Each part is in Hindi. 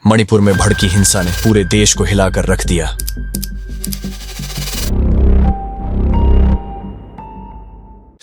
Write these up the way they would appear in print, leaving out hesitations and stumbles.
मणिपुर में भड़की हिंसा ने पूरे देश को हिलाकर रख दिया।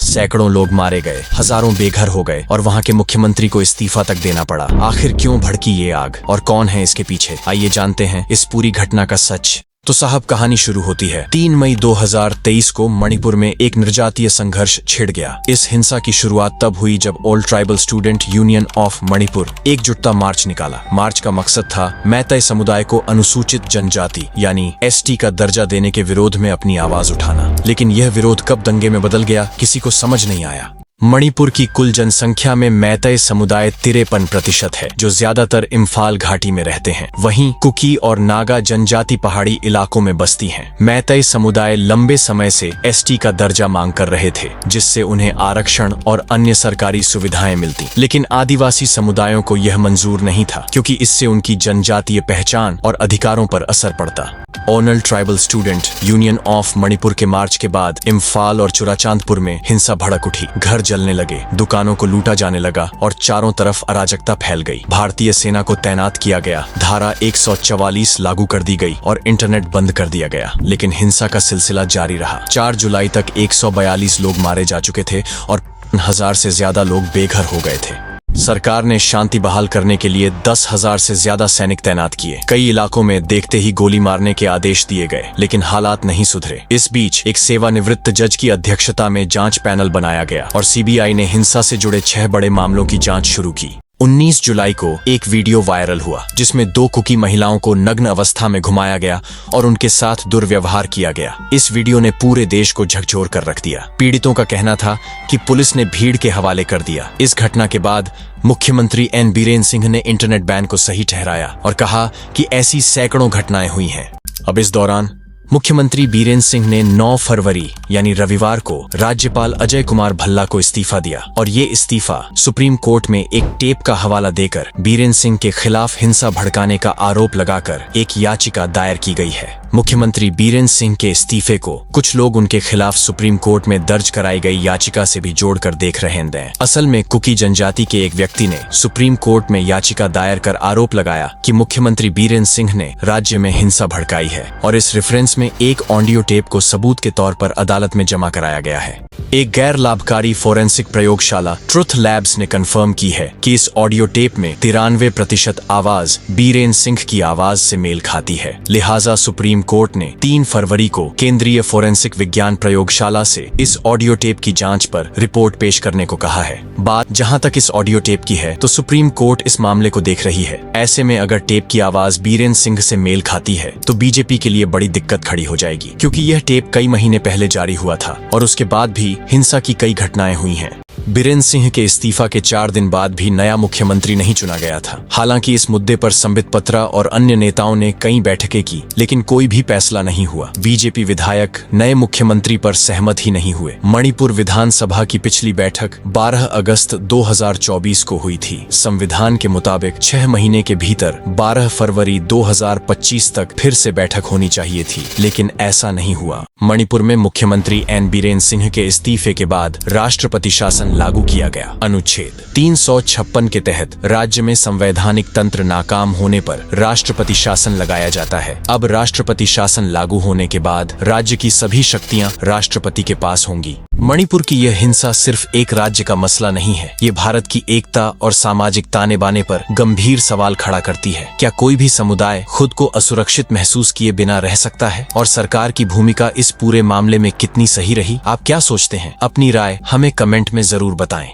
सैकड़ों लोग मारे गए, हजारों बेघर हो गए और वहां के मुख्यमंत्री को इस्तीफा तक देना पड़ा। आखिर क्यों भड़की ये आग और कौन है इसके पीछे? आइए जानते हैं इस पूरी घटना का सच। तो साहब, कहानी शुरू होती है 3 मई 2023 को मणिपुर में एक निर्जातीय संघर्ष छिड़ गया। इस हिंसा की शुरुआत तब हुई जब all tribal student union of Manipur एकजुटता मार्च निकाला। मार्च का मकसद था मैतई समुदाय को अनुसूचित जनजाति यानी एसटी का दर्जा देने के विरोध में अपनी आवाज उठाना। लेकिन यह विरोध कब दंगे में बदल गया, किसी को समझ नहीं आया। मणिपुर की कुल जनसंख्या में मैतई समुदाय 53% है, जो ज्यादातर इम्फाल घाटी में रहते हैं। वहीं कुकी और नागा जनजाति पहाड़ी इलाकों में बसती हैं। मैतई समुदाय लंबे समय से एसटी का दर्जा मांग कर रहे थे, जिससे उन्हें आरक्षण और अन्य सरकारी सुविधाएं मिलती। लेकिन आदिवासी समुदायों को यह मंजूर नहीं था, क्योंकि इससे उनकी जनजातीय पहचान और अधिकारों पर असर पड़ता। All tribal student union of Manipur के मार्च के बाद इम्फाल और चुराचांदपुर में हिंसा भड़क उठी। घर जलने लगे, दुकानों को लूटा जाने लगा और चारों तरफ अराजकता फैल गई। भारतीय सेना को तैनात किया गया, धारा 144 लागू कर दी गई और इंटरनेट बंद कर दिया गया। लेकिन हिंसा का सिलसिला जारी रहा। 4 जुलाई तक 142 लोग मारे जा चुके थे और 1000 से ज्यादा लोग बेघर हो गए थे। सरकार ने शांति बहाल करने के लिए 10,000 से ज्यादा सैनिक तैनात किए। कई इलाकों में देखते ही गोली मारने के आदेश दिए गए, लेकिन हालात नहीं सुधरे। इस बीच एक सेवानिवृत्त जज की अध्यक्षता में जांच पैनल बनाया गया और सीबीआई ने हिंसा से जुड़े 6 बड़े मामलों की जांच शुरू की। 19 जुलाई को एक वीडियो वायरल हुआ, जिसमें 2 कुकी महिलाओं को नग्न अवस्था में घुमाया गया और उनके साथ दुर्व्यवहार किया गया। इस वीडियो ने पूरे देश को झकझोर कर रख दिया। पीड़ितों का कहना था कि पुलिस ने भीड़ के हवाले कर दिया। इस घटना के बाद मुख्यमंत्री एन बीरेन सिंह ने इंटरनेट बैन को सही ठहराया और कहा कि ऐसी सैकड़ों घटनाएं हुई हैं। अब इस दौरान मुख्यमंत्री बीरेन सिंह ने 9 फरवरी यानी रविवार को राज्यपाल अजय कुमार भल्ला को इस्तीफा दिया और ये इस्तीफा सुप्रीम कोर्ट में एक टेप का हवाला देकर बीरेन सिंह के खिलाफ हिंसा भड़काने का आरोप लगाकर एक याचिका दायर की गई है। मुख्यमंत्री बीरेन सिंह के इस्तीफे को कुछ लोग उनके खिलाफ सुप्रीम कोर्ट में दर्ज कराई गई याचिका से भी जोड़कर देख रहे हैं। असल में कुकी जनजाति के एक व्यक्ति ने सुप्रीम कोर्ट में याचिका दायर कर आरोप लगाया कि मुख्यमंत्री बीरेन सिंह ने राज्य में हिंसा भड़काई है और इस रेफरेंस में एक ऑडियो टेप को सबूत के तौर पर अदालत में जमा कराया गया है। एक गैर लाभकारी फोरेंसिक प्रयोगशाला ट्रुथ लैब्स ने कंफर्म की है कि इस ऑडियो टेप में 93% आवाज बीरेन सिंह की आवाज से मेल खाती है। लिहाजा सुप्रीम कोर्ट ने 3 फरवरी को केंद्रीय फोरेंसिक विज्ञान प्रयोगशाला से इस ऑडियो टेप की जांच पर रिपोर्ट पेश करने को कहा है। बात जहां तक इस ऑडियो टेप की है, तो सुप्रीम कोर्ट इस मामले को देख रही है। ऐसे में अगर टेप की आवाज बीरेन सिंह से मेल खाती है तो बीजेपी के लिए बड़ी दिक्कत खड़ी हो जाएगी, क्योंकि यह टेप कई महीने पहले जारी हुआ था और उसके बाद भी हिंसा की कई घटनाएं हुई हैं। बीरेन सिंह के इस्तीफा के 4 दिन बाद भी नया मुख्यमंत्री नहीं चुना गया था। हालांकि इस मुद्दे पर संबित पत्रा और अन्य नेताओं ने कई बैठकें की, लेकिन कोई भी फैसला नहीं हुआ। बीजेपी विधायक नए मुख्यमंत्री पर सहमत ही नहीं हुए। मणिपुर विधानसभा की पिछली बैठक 12 अगस्त 2024 को हुई थी। संविधान के मुताबिक 6 महीने के भीतर 12 फरवरी 2025 तक फिर से बैठक होनी चाहिए थी, लेकिन ऐसा नहीं हुआ। मणिपुर में मुख्यमंत्री एन बीरेन सिंह के इस्तीफे के बाद राष्ट्रपति शासन लागू किया गया। अनुच्छेद 356 के तहत राज्य में संवैधानिक तंत्र नाकाम होने पर राष्ट्रपति शासन लगाया जाता है। अब राष्ट्रपति शासन लागू होने के बाद राज्य की सभी शक्तियां राष्ट्रपति के पास होंगी। मणिपुर की यह हिंसा सिर्फ एक राज्य का मसला नहीं है, ये भारत की एकता और सामाजिक ताने बाने पर गंभीर सवाल खड़ा करती है। क्या कोई भी समुदाय खुद को असुरक्षित महसूस किए बिना रह सकता है? और सरकार की भूमिका इस पूरे मामले में कितनी सही रही? आप क्या सोचते हैं? अपनी राय हमें कमेंट में जरूर बताएं।